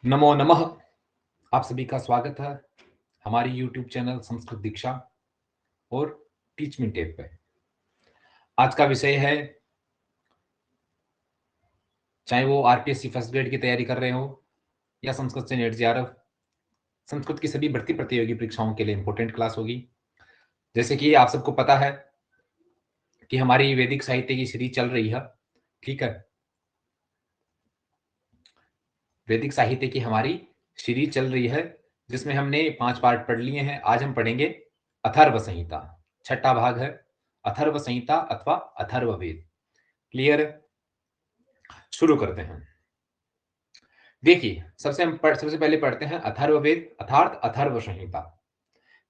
नमो नमः। आप सभी का स्वागत है हमारी YouTube चैनल संस्कृत दीक्षा और टीच मी टेप पे। आज का विषय है, चाहे वो आरपीएससी फर्स्ट ग्रेड की तैयारी कर रहे हो या संस्कृत से नेट जेआरएफ, संस्कृत की सभी भर्ती प्रतियोगी परीक्षाओं के लिए इंपॉर्टेंट क्लास होगी। जैसे कि आप सबको पता है कि हमारी वैदिक साहित्य की सीरीज चल रही है। ठीक है, वैदिक साहित्य की हमारी सीरीज चल रही है जिसमें हमने 5 पार्ट पढ़ लिए हैं। आज हम पढ़ेंगे अथर्व संहिता। छठा भाग है अथर्व संहिता अथवा अथर्ववेद। क्लियर? शुरू करते हैं। देखिए, सबसे पहले पढ़ते हैं अथर्ववेद अर्थात अथर्व संहिता।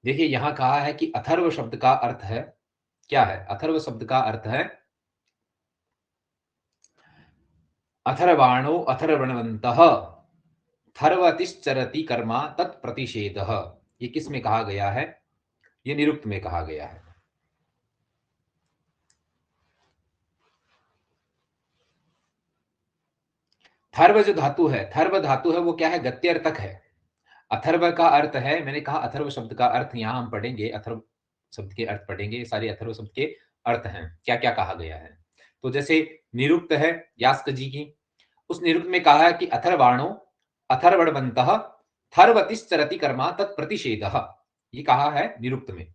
देखिए, यहां कहा है कि अथर्व शब्द का अर्थ है, क्या है? अथर्व शब्द का अर्थ है अथर्वाणो अथर्वणवन्तः थर्वतिश्चरति कर्मा तत्प्रतिषेधः। ये किस में कहा गया है? ये निरुक्त में कहा गया है। थर्व जो धातु है, थर्व धातु है, वो क्या है? गत्यर्थक है। अथर्व का अर्थ है, मैंने कहा अथर्व शब्द का अर्थ, यहां हम पढ़ेंगे अथर्व शब्द के अर्थ पढ़ेंगे। सारे अथर्व शब्द के अर्थ हैं, क्या क्या कहा गया है। तो जैसे निरुक्त है यास्क जी की, उस निरुक्त में कहा है कि अथर्वाणो अथर्वणवन्तः थर्वतिश्चरति कर्मा तत्प्रतिषेधः। ये कहा है निरुक्त में।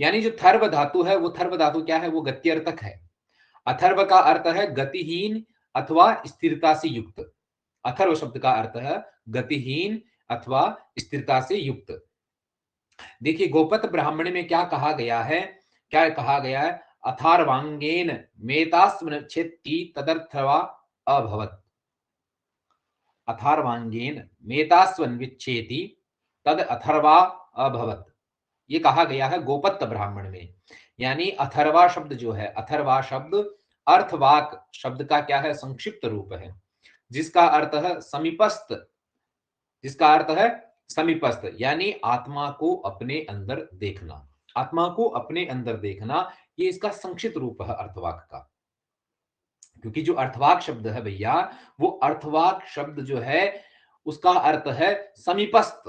यानी जो थर्व धातु है, वो थर्व धातु क्या है? वो गत्यर्थक है। अथर्व का अर्थ है गतिहीन अथवा स्थिरता से युक्त। अथर्व शब्द का अर्थ है गतिहीन अथवा स्थिरता से युक्त। देखिए, गोपत ब्राह्मण में क्या कहा गया है? क्या कहा गया है? अथार्वांगेन मेतास्मन छेत्ति तदर्थवा अभवत। अथार्वांगेन मेतास्वन विच्छेति तद अथर्वा अभवत। ये कहा गया है गोपत ब्राह्मण में। यानी अथर्वा शब्द जो है, अथर्वा शब्द अर्थवाक शब्द का क्या है? संक्षिप्त रूप है, जिसका अर्थ है समीपस्थ। जिसका अर्थ है समीपस्थ, यानी आत्मा को अपने अंदर देखना। आत्मा को अपने अंदर देखना, ये इसका संक्षिप्त रूप है अर्थवाक का। क्योंकि जो अर्थवाक शब्द है भैया, वो अर्थवाक शब्द जो है उसका अर्थ है समीपस्थ।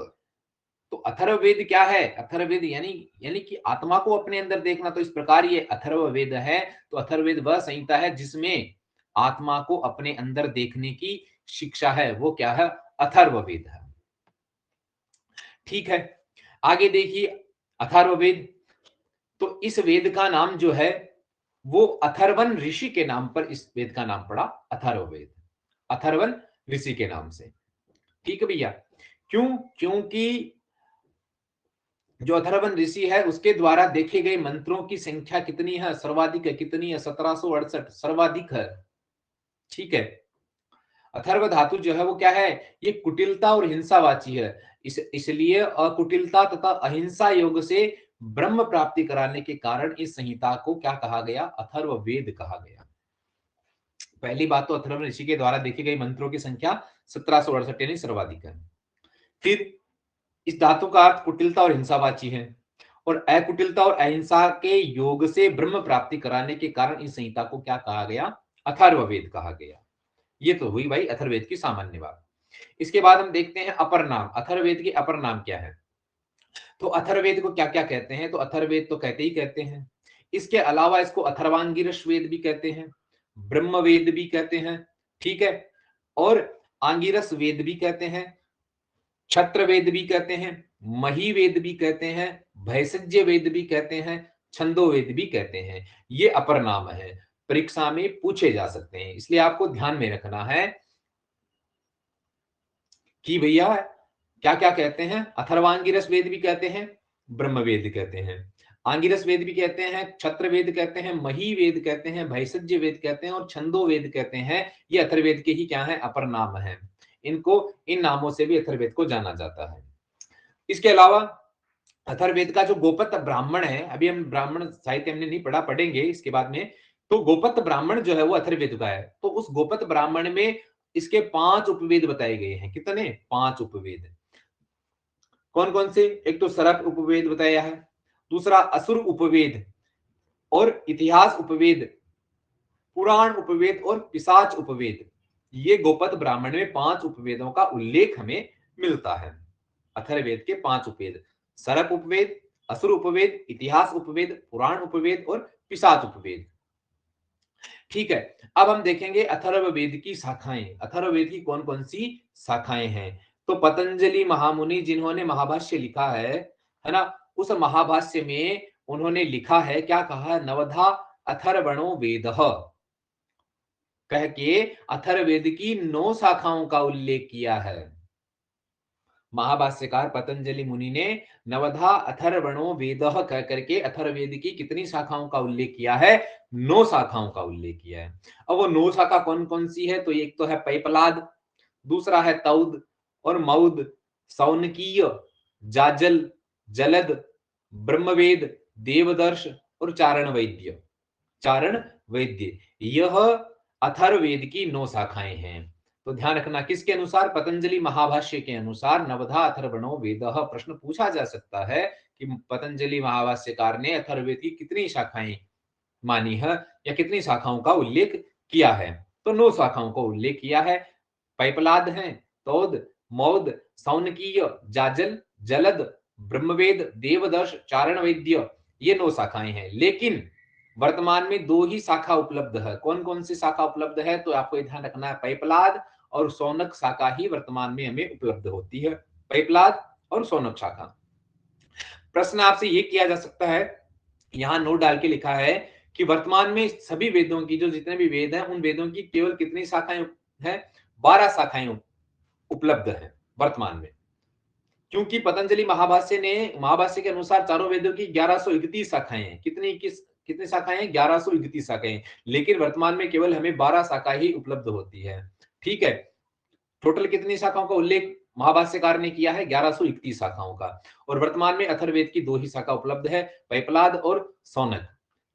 तो अथर्ववेद क्या है? अथर्ववेद यानी यानी कि आत्मा को अपने अंदर देखना। तो इस प्रकार ये अथर्ववेद है। तो अथर्ववेद वह संहिता है जिसमें आत्मा को अपने अंदर देखने की शिक्षा है, वो क्या है? अथर्ववेद है। ठीक है, आगे देखिए अथर्ववेद। तो इस वेद का नाम जो है वो अथर्वन ऋषि के नाम पर इस वेद का नाम पड़ा अथर्ववेद, अथर्वन ऋषि के नाम से। ठीक है भैया। क्यों? क्योंकि जो अथर्वन ऋषि है उसके द्वारा देखे गए मंत्रों की संख्या कितनी है? सर्वाधिक है। कितनी है? 1768 सर्वाधिक है। ठीक है। अथर्व धातु जो है वो क्या है? ये कुटिलता और हिंसावाची है। इसलिए अकुटिलता तथा अहिंसा योग से ब्रह्म प्राप्ति कराने के कारण इस संहिता को क्या कहा गया? अथर्व वेद कहा गया। पहली बात तो अथर्व ऋषि के द्वारा देखी गई मंत्रों की संख्या 1768 यानी सर्वाधिक है। फिर इस धातु का अर्थ कुटिलता और हिंसावाची है, और अकुटिलता और अहिंसा के योग से ब्रह्म प्राप्ति कराने के कारण इस संहिता को क्या कहा गया? अथर्ववेद कहा गया। ये तो हुई भाई अथर्ववेद की सामान्य बात। इसके बाद हम देखते हैं अपर नाम। अथर्ववेद के अपर नाम क्या है? तो अथर्ववेद को क्या क्या कहते हैं? तो अथर्ववेद तो कहते ही कहते हैं। इसके अलावा इसको अथर्वांगिरस वेद भी कहते हैं, ब्रह्मवेद भी कहते हैं। ठीक है, और आंगिरस वेद भी कहते हैं, छत्र वेद भी कहते हैं, मही वेद भी कहते हैं, भैसज्य वेद भी कहते हैं, छंदो वेद भी कहते हैं। ये अपर नाम है, परीक्षा में पूछे जा सकते हैं, इसलिए आपको ध्यान में रखना है कि भैया क्या क्या कहते हैं। अथर्वांगिरस वेद भी कहते हैं, ब्रह्मवेद कहते हैं, आंगिरस वेद भी कहते हैं, छत्र वेद कहते हैं, मही वेद कहते हैं, भैसज्य वेद कहते हैं और छंदो वेद कहते हैं। ये अथर्ववेद के ही क्या है? अपर नाम है। इनको इन नामों से भी अथर्ववेद को जाना जाता है। इसके अलावा अथर्ववेद का जो गोपत ब्राह्मण है, अभी हम ब्राह्मण साहित्य हमने नहीं पढ़ा, पढ़ेंगे इसके बाद में। तो गोपत ब्राह्मण जो है वो अथर्ववेद का है। तो उस गोपत ब्राह्मण में इसके 5 उपवेद बताए गए हैं। कितने? 5 उपवेद। कौन कौन से? एक तो सरप उपवेद बताया है, दूसरा असुर उपवेद, और इतिहास उपवेद, पुराण उपवेद और पिशाच उपवेद। ये गोपद ब्राह्मण में 5 उपवेदों का उल्लेख हमें मिलता है। अथर्ववेद के 5 उपवेद, सरप उपवेद, असुर उपवेद, इतिहास उपवेद, पुराण उपवेद और पिशाच उपवेद। ठीक है, अब हम देखेंगे अथर्ववेद की शाखाएं। अथर्ववेद की कौन कौन सी शाखाएं हैं? तो पतंजलि महामुनि जिन्होंने महाभाष्य लिखा है ना, उस महाभाष्य में उन्होंने लिखा है, क्या कहा है? नवधा अथर्वणो वेदः कह के अथर्ववेद की 9 शाखाओं का उल्लेख किया है। महाभाष्यकार पतंजलि मुनि ने नवधा अथर्वणो वेदः कह करके अथर्ववेद की कितनी शाखाओं का उल्लेख किया है? 9 शाखाओं का उल्लेख किया है। अब वो 9 शाखा कौन कौन सी है? तो एक तो है पैपलाद, दूसरा है तौद और मौद, सौनकीय, जाजल, जलद, ब्रह्मवेद, देवदर्श और चारण वैद्य। चारण वैद्य, यह अथर्ववेद की 9 शाखाएं हैं। तो ध्यान रखना, किसके अनुसार? पतंजलि महाभाष्य के अनुसार नवधा अथर्वणो वेदः। प्रश्न पूछा जा सकता है कि पतंजलि महाभाष्यकार ने अथर्ववेद की कितनी शाखाएं मानी है या कितनी शाखाओं का उल्लेख किया है? तो 9 शाखाओं का उल्लेख किया है। पैपलाद है, तौद, मौद, सौनकीय, जाजल, जलद, ब्रह्मवेद, देवदर्श, चारण वैद्य, ये 9 शाखाएं हैं। लेकिन वर्तमान में 2 ही शाखा उपलब्ध है। कौन कौन सी शाखा उपलब्ध है? तो आपको ध्यान रखना है, पैपलाद और सौनक शाखा ही वर्तमान में हमें उपलब्ध होती है। पैपलाद और सौनक शाखा। प्रश्न आपसे ये किया जा सकता है, यहां नोट डाल के लिखा है कि वर्तमान में सभी वेदों की, जो जितने भी वेद हैं, उन वेदों की केवल कितनी शाखाएं हैं? 12 शाखाएं उपलब्ध हैं वर्तमान में। क्योंकि पतंजलि महाभाष्य के अनुसार चारों वेदों की 1131 शाखाएं हैं। कितनी शाखाएं हैं? 1131 शाखाएं। लेकिन वर्तमान में केवल हमें 12 शाखा ही उपलब्ध होती है। ठीक है, टोटल कितनी शाखाओं का उल्लेख महाभाष्यकार ने किया है? 1131 शाखाओं का। और वर्तमान में अथर्ववेद की 2 ही शाखा उपलब्ध है, पैपलाद और सौनक।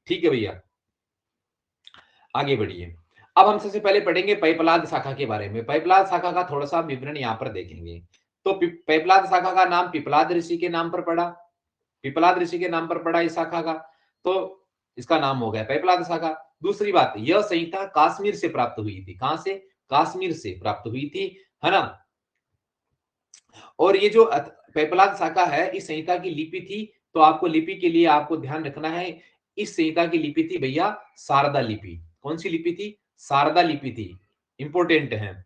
ठीक है भैया, आगे बढ़िए। अब हम सबसे पहले पढ़ेंगे पैपलाद शाखा के बारे में। पैपलाद शाखा का थोड़ा सा विवरण यहाँ पर देखेंगे। तो पैपलाद शाखा का नाम पिपलाद ऋषि के नाम पर पड़ा। पिपलाद ऋषि के नाम पर पड़ा इस शाखा का, तो इसका नाम हो गया पैपलाद शाखा। दूसरी बात, यह संहिता काश्मीर से प्राप्त हुई थी। कहां से? काश्मीर से प्राप्त हुई थी, है ना। और ये जो पैपलाद शाखा है, इस संहिता की लिपि थी, तो आपको लिपि के लिए आपको ध्यान रखना है, इस संहिता की लिपि थी भैया शारदा लिपि। कौन सी लिपि थी? शारदा लिपि थी। इंपोर्टेंट है।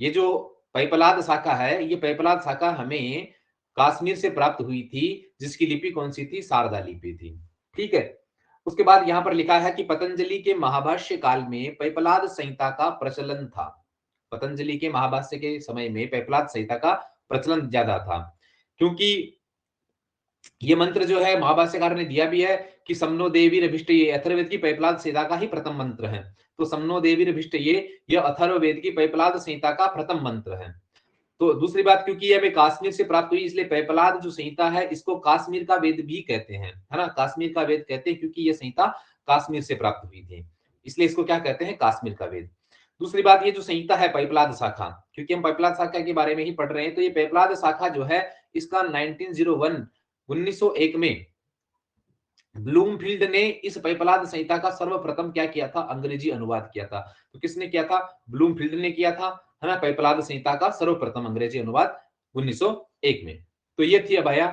ये जो पैपलाद शाखा है, ये पैपलाद शाखा हमें कश्मीर से प्राप्त हुई थी, जिसकी लिपि कौन सी थी? शारदा लिपि थी। ठीक है, उसके बाद यहां पर लिखा है कि पतंजलि के महाभाष्य काल में पैपलाद संहिता का प्रचलन था। पतंजलि के महाभाष्य के समय में पैपलाद संहिता का प्रचलन ज्यादा था, क्योंकि ये मंत्र जो है महाभाष्यकार ने दिया भी है कि समनो देवीरभिष्ट, ये अथर्ववेद की पैपलाद संहिता का ही प्रथम मंत्र है। तो समनो देवीरभिष्ट, ये अथर्ववेद की पैपलाद संहिता का प्रथम मंत्र है। तो दूसरी बात, क्योंकि ये हमें काश्मीर से प्राप्त हुई, इसलिए पैपलाद जो संहिता है, इसको काश्मीर का वेद भी कहते हैं, है ना। काश्मीर का वेद कहते हैं, क्योंकि ये संहिता काश्मीर से प्राप्त हुई थी, इसलिए इसको क्या कहते हैं? काश्मीर का वेद। दूसरी बात, ये जो संहिता है पैपलाद शाखा, क्योंकि हम पैपलाद शाखा के बारे में ही पढ़ रहे हैं, तो ये पैपलाद शाखा जो है, इसका 1901 में ब्लूमफील्ड ने इस पैपलाद संहिता का सर्वप्रथम क्या किया था? अंग्रेजी अनुवाद किया था। तो किसने किया था? ब्लूमफील्ड ने किया था, है ना, पैपलाद संहिता का सर्वप्रथम अंग्रेजी अनुवाद 1901 में। तो ये थी भैया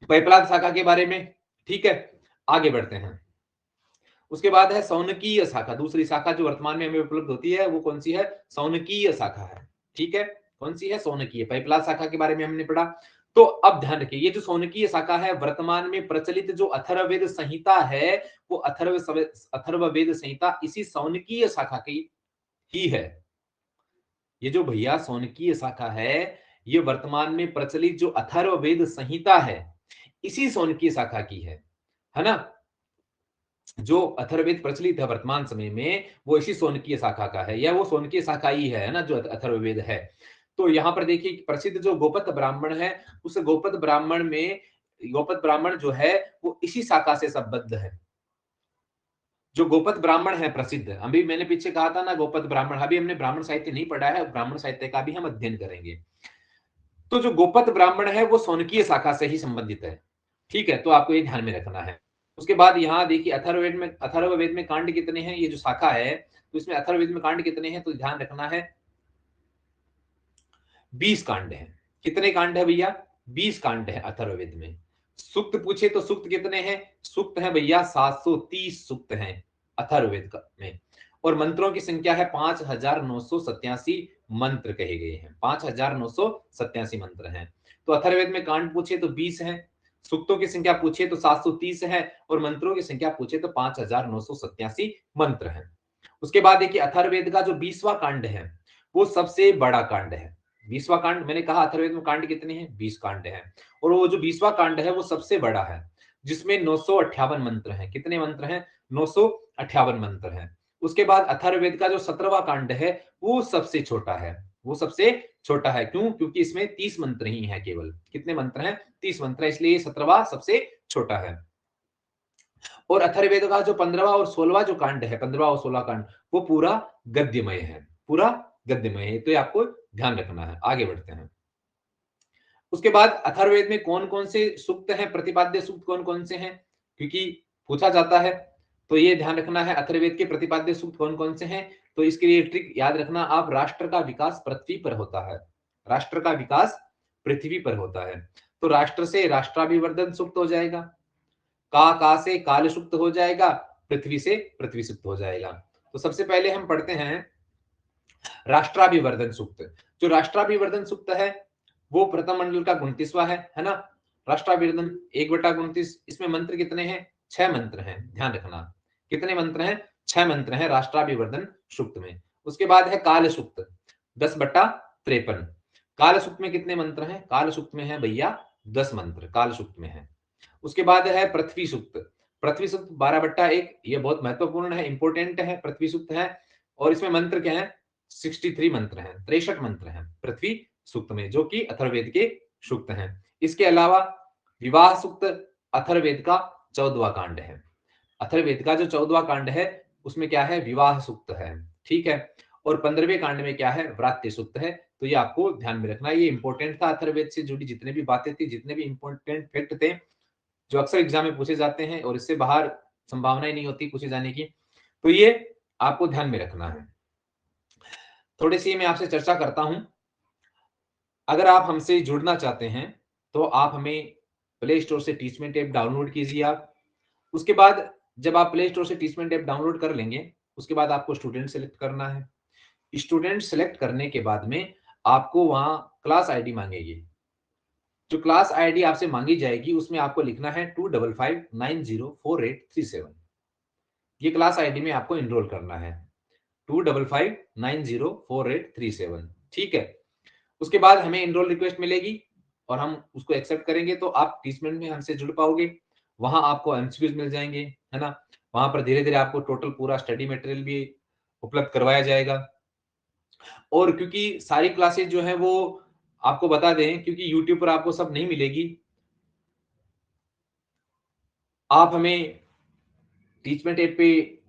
पैपलाद शाखा के बारे में। ठीक है, आगे बढ़ते हैं। उसके बाद है सौनकीय शाखा। दूसरी शाखा जो वर्तमान में हमें उपलब्ध होती है, वो कौन सी है? सौनकीय शाखा है। ठीक है, कौन सी है? सौनकीय। पैपलाद शाखा के बारे में हमने पढ़ा। तो अब ध्यान रखिए, ये जो सौनकीय शाखा है, वर्तमान में प्रचलित जो अथर्ववेद संहिता है, वो अथर्ववेद संहिता इसी सौनकीय शाखा की ही है। ये जो भैया सौनकीय शाखा है, ये वर्तमान में प्रचलित जो अथर्ववेद संहिता है, इसी सौनकीय शाखा की है ना। जो अथर्ववेद प्रचलित है वर्तमान समय में, वो इसी सौनकीय शाखा का है, या वो सौनकीय शाखा ही है ना, जो अथर्ववेद है। तो यहाँ पर देखिए, प्रसिद्ध जो गोपद ब्राह्मण है, उस गोपद ब्राह्मण जो है, वो इसी शाखा से संबद्ध है। जो गोपद ब्राह्मण है प्रसिद्ध, अभी मैंने पीछे कहा था ना, गोपद ब्राह्मण, अभी हमने ब्राह्मण साहित्य नहीं पढ़ा है, ब्राह्मण साहित्य का भी हम अध्ययन करेंगे। तो जो गोपद ब्राह्मण है, वो सौनकीय शाखा से ही संबंधित है। ठीक है, तो आपको ये ध्यान में रखना है। उसके बाद यहाँ देखिए, अथर्ववेद में कांड कितने हैं? ये जो शाखा है, तो इसमें अथर्ववेद में कांड कितने हैं, तो ध्यान रखना है 20 कांड है। कितने कांड है भैया, 20 कांड है अथर्ववेद में। सूक्त पूछे तो सूक्त कितने हैं, सूक्त है भैया 730 सूक्त हैं अथर्ववेद में। और मंत्रों की संख्या है 5987 मंत्र कहे गए हैं, 5987 मंत्र हैं। तो अथर्ववेद में कांड पूछे तो 20 हैं, सूक्तों की संख्या पूछे तो 730 है, और मंत्रों की संख्या पूछे तो 5987 मंत्र हैं। उसके बाद देखिए अथर्ववेद का जो 20वां कांड है वो सबसे बड़ा कांड है। 20वां कांड, मैंने कहा अथर्ववेद में कांड कितने हैं, 20 कांड हैं, और वो जो 20वां कांड है वो सबसे बड़ा है, जिसमें 958 मंत्र हैं। कितने मंत्र हैं, 958 मंत्र हैं। उसके बाद अथर्ववेद का जो 17वां कांड है वो सबसे छोटा है, वो सबसे छोटा है। क्यों, क्योंकि इसमें 30 मंत्र ही है केवल। कितने मंत्र हैं, 30 मंत्र है, इसलिए 17वां सबसे छोटा है। और अथर्ववेद का जो 15वां और 16वां जो कांड है, 15वां और 16वां कांड, वो पूरा गद्यमय है, पूरा गद्यमय है। तो ये आपको ध्यान रखना है। आगे बढ़ते हैं। उसके बाद अथर्ववेद में कौन कौन से सूक्त हैं, प्रतिपाद्य सूक्त कौन कौन से हैं, क्योंकि पूछा जाता है, तो ये ध्यान रखना है अथर्ववेद के प्रतिपाद्य सूक्त कौन कौन से हैं। तो इसके लिए ट्रिक याद रखना आप, राष्ट्र का विकास पृथ्वी पर होता है, राष्ट्र का विकास पृथ्वी पर होता है। तो राष्ट्र से राष्ट्राभिवर्धन सूक्त हो जाएगा, का से काल सुक्त हो जाएगा, पृथ्वी से पृथ्वी सुक्त हो जाएगा। तो सबसे पहले हम पढ़ते हैं राष्ट्राभिवर्धन सूक्त। जो राष्ट्राभिवर्धन सूक्त है वो प्रथम मंडल का 29वां है ना। राष्ट्राभिवर्धन 1/29। इसमें मंत्र कितने हैं, 6 मंत्र हैं, ध्यान रखना। कितने मंत्र हैं, 6 मंत्र हैं राष्ट्राभिवर्धन सूक्त में। उसके बाद है काल सूक्त 10/53। काल सूक्त में कितने मंत्र हैं, काल सूक्त में है भैया 10 मंत्र, काल सूक्त में है। उसके बाद है पृथ्वी सूक्त। पृथ्वी सूक्त 12/1, ये बहुत महत्वपूर्ण है, इंपोर्टेंट है, पृथ्वी सूक्त है। और इसमें मंत्र क्या है, 63 मंत्र हैं, 63 मंत्र हैं पृथ्वी सूक्त में, जो कि अथर्ववेद के सूक्त हैं। इसके अलावा विवाह सूक्त अथर्ववेद का 14वां कांड है। अथर्ववेद का जो 14वां कांड है उसमें क्या है, विवाह सूक्त है, ठीक है। और 15वें कांड में क्या है, व्रात्य सूक्त है। तो ये आपको ध्यान में रखना है, ये इंपॉर्टेंट था। अथर्ववेद से जुड़ी जितने भी बातें थी, जितने भी इंपॉर्टेंट फैक्ट थे, जो अक्सर एग्जाम में पूछे जाते हैं और इससे बाहर संभावना ही नहीं होती पूछे जाने की, तो ये आपको ध्यान में रखना है। थोड़ी सी मैं आपसे चर्चा करता हूं। अगर आप हमसे जुड़ना चाहते हैं तो आप हमें प्ले स्टोर से टीचमेंट ऐप डाउनलोड कीजिए आप। उसके बाद जब आप प्ले स्टोर से टीचमेंट ऐप डाउनलोड कर लेंगे, उसके बाद आपको स्टूडेंट सेलेक्ट करना है। स्टूडेंट सेलेक्ट करने के बाद में आपको वहां क्लास आईडी मांगेगी। जो क्लास आईडी आपसे मांगी जाएगी उसमें आपको लिखना है 25590483 ये क्लास आईडी में आपको इनरोल करना है, 25590483। ठीक है। उसके बाद हमें इनरोल रिक्वेस्ट मिलेगी और हम उसको एक्सेप्ट करेंगे, तो आप टीचमेंट में हमसे जुड़ पाओगे। वहां आपको एमसीक्यूज मिल जाएंगे, है ना। वहां पर धीरे धीरे आपको टोटल पूरा स्टडी मटेरियल भी उपलब्ध करवाया जाएगा। और क्योंकि सारी क्लासेस जो है वो आपको बता दें, क्योंकि यूट्यूब पर आपको सब नहीं मिलेगी, आप हमें टीचमेंट ऐप पे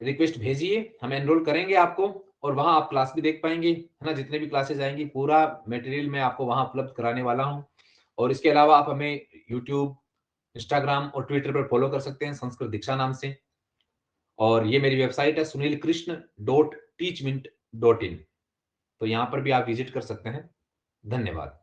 रिक्वेस्ट भेजिए, हम एनरोल करेंगे आपको, और वहां आप क्लास भी देख पाएंगे, है ना। जितने भी क्लासेस आएंगी पूरा मटेरियल मैं आपको वहां उपलब्ध कराने वाला हूं। और इसके अलावा आप हमें यूट्यूब, इंस्टाग्राम और ट्विटर पर फॉलो कर सकते हैं संस्कृत दीक्षा नाम से। और ये मेरी वेबसाइट है sunilkrishna.teachmint.in, तो यहाँ पर भी आप विजिट कर सकते हैं। धन्यवाद।